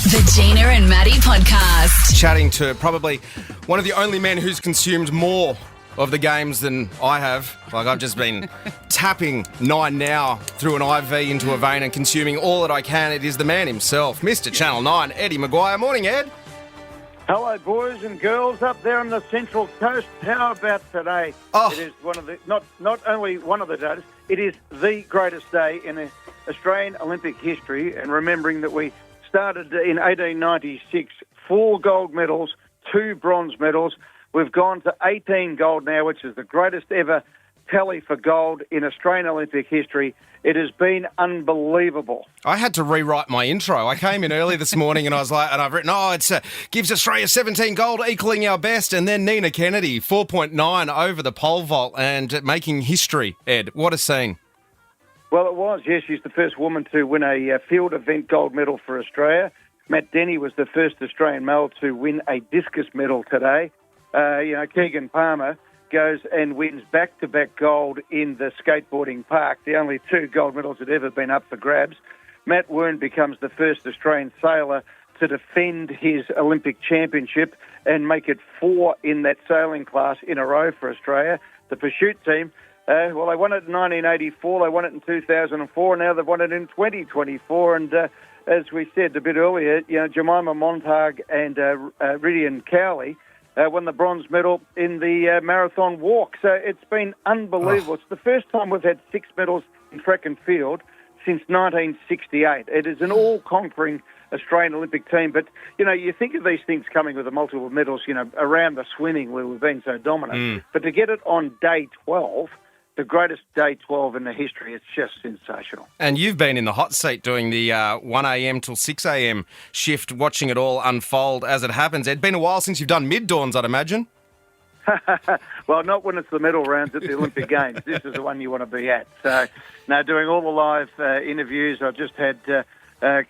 The Gina and Matty podcast. Chatting to probably one of the only men who's consumed more of the games than I have. Like, I've just been tapping 9 Now through an IV into a vein and consuming all that I can. It is the man himself, Mr. Channel 9, Eddie McGuire. Morning, Ed. Hello, boys and girls up there on the Central Coast. How about today? Oh. It is one of the not only one of the days, it is the greatest day in Australian Olympic history. And remembering that we started in 1896, 4 gold medals, 2 bronze medals. We've gone to 18 gold now, which is the greatest ever tally for gold in Australian Olympic history. It has been unbelievable. I had to rewrite my intro. I came in early this morning and I was like, and I've written, it's gives Australia 17 gold, equaling our best. And then Nina Kennedy, 4.9 over the pole vault and making history, Ed. What a scene. Well, it was, yes. She's the first woman to win a field event gold medal for Australia. Matt Denny was the first Australian male to win a discus medal today. Keegan Palmer goes and wins back-to-back gold in the skateboarding park. The only 2 gold medals that had ever been up for grabs. Matt Wern becomes the first Australian sailor to defend his Olympic championship and make it 4 in that sailing class in a row for Australia. The pursuit team, they won it in 1984, they won it in 2004, and now they've won it in 2024. And as we said a bit earlier, Jemima Montag and Ridian Cowley won the bronze medal in the marathon walk. So it's been unbelievable. It's the first time we've had 6 medals in track and field since 1968. It is an all-conquering Australian Olympic team. But, you think of these things coming with the multiple medals, around the swimming where we've been so dominant. But to get it on day 12, the greatest day 12 in the history, it's just sensational. And you've been in the hot seat doing the 1am till 6am shift, watching it all unfold as it happens. It's been a while since you've done mid-dawns, I'd imagine. Well, not when it's the medal rounds at the Olympic Games. This is the one you want to be at. So, now doing all the live interviews. I've just had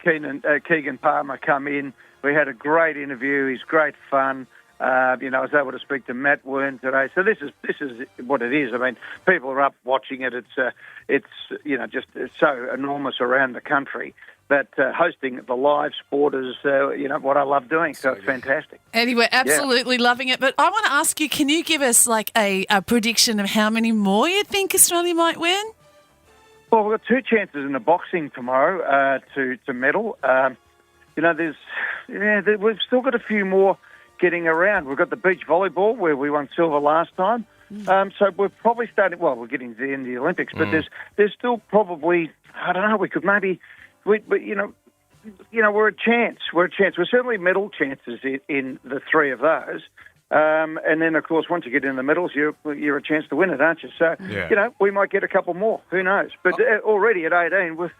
Keegan Palmer come in. We had a great interview. He's great fun. I was able to speak to Matt Wern today. So this is what it is. I mean, people are up watching it. It's so enormous around the country. But hosting the live sport is, what I love doing. So it's fantastic. Eddie, we're absolutely loving it. But I want to ask you, can you give us like a prediction of how many more you think Australia might win? Well, we've got 2 chances in the boxing tomorrow to medal. We've still got a few more getting around. We've got the beach volleyball where we won silver last time. So we're probably starting, we're getting to the end of the Olympics, but there's still probably, I don't know, we could maybe, we're a chance. We're certainly medal chances in the 3 of those. And then, of course, once you get in the medals, you're a chance to win it, aren't you? So, we might get a couple more. Who knows? But already at 18, we've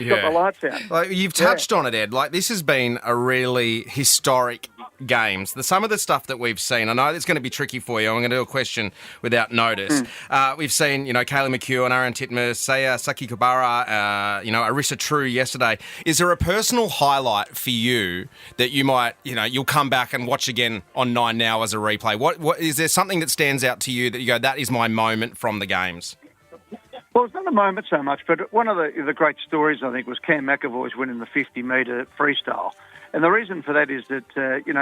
got the lights out. Like, you've touched on it, Ed. Like, this has been a really historic games. Some of the stuff that we've seen, I know it's going to be tricky for you. I'm going to do a question without notice. We've seen, Kaylee McHugh, Aaron Titmus, Saya Sakikibara, Arissa True yesterday. Is there a personal highlight for you that you might, you'll come back and watch again on 9 Now as a replay? What is there something that stands out to you that you go, that is my moment from the games? Well, it's not a moment so much, but one of the great stories, I think, was Cam McAvoy's winning the 50-metre freestyle. And the reason for that is that,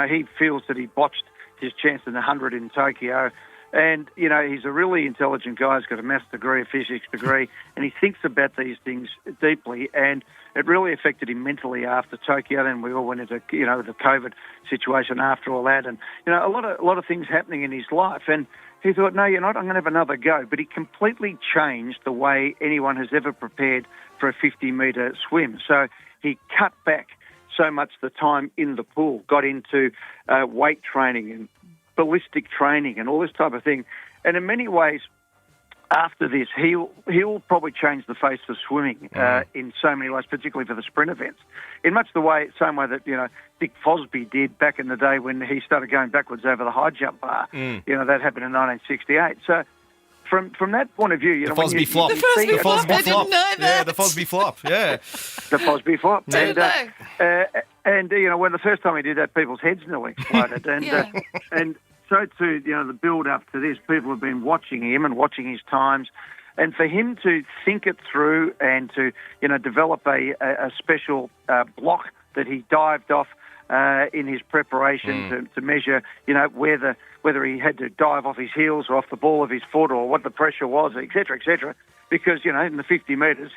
he feels that he botched his chance in the 100 in Tokyo. And, he's a really intelligent guy. He's got a maths degree, a physics degree, and he thinks about these things deeply. And it really affected him mentally after Tokyo. Then we all went into, the COVID situation after all that. And, a lot of things happening in his life. And he thought, no, you're not. I'm going to have another go. But he completely changed the way anyone has ever prepared for a 50-metre swim. So he cut back so much the time in the pool, got into weight training and ballistic training and all this type of thing. And in many ways, after this, he'll probably change the face of swimming in so many ways, particularly for the sprint events. In much the same way that, Dick Fosby did back in the day when he started going backwards over the high jump bar. That happened in 1968. So from that point of view, the Fosby flop. The Fosby flop. I didn't know that. Yeah, the Fosby flop. Yeah, the Fosby flop. And when the first time he did that, people's heads nearly exploded. And so too, the build up to this, people have been watching him and watching his times. And for him to think it through and to, develop a special block that he dived off in his preparation to measure, whether he had to dive off his heels or off the ball of his foot or what the pressure was, et cetera, et cetera. Because, in the 50 metres,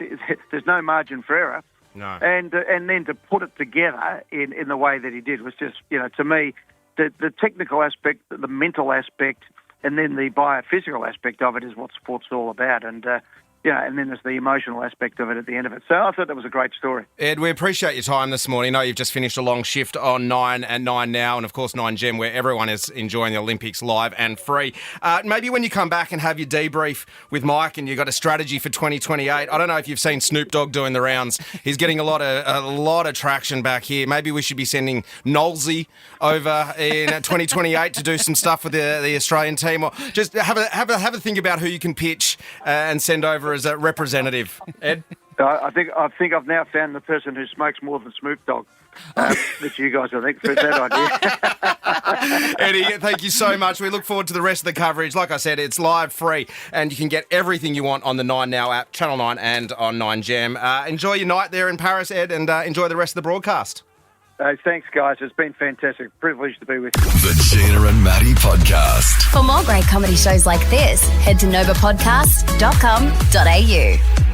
there's no margin for error. No. And then to put it together in the way that he did was just, to me, the technical aspect, the mental aspect, and then the biophysical aspect of it is what sport's all about. And, and then there's the emotional aspect of it at the end of it. So I thought that was a great story. Ed, we appreciate your time this morning. I know you've just finished a long shift on 9 and 9 Now, and of course 9 where everyone is enjoying the Olympics live and free. Maybe when you come back and have your debrief with Mike and you've got a strategy for 2028, I don't know if you've seen Snoop Dogg doing the rounds. He's getting a lot of traction back here. Maybe we should be sending Knowlesy over in 2028 to do some stuff with the Australian team, or just have a think about who you can pitch and send over as a representative. Ed? I think I've now found the person who smokes more than Snoop Dogg. That's you guys, I think, for that idea. Eddie, thank you so much. We look forward to the rest of the coverage. Like I said, it's live, free, and you can get everything you want on the 9 Now app, Channel 9 and on 9 enjoy your night there in Paris, Ed, and enjoy the rest of the broadcast. Thanks, guys. It's been fantastic. Privileged to be with you. The Gina and Matty Podcast. For more great comedy shows like this, head to novapodcast.com.au.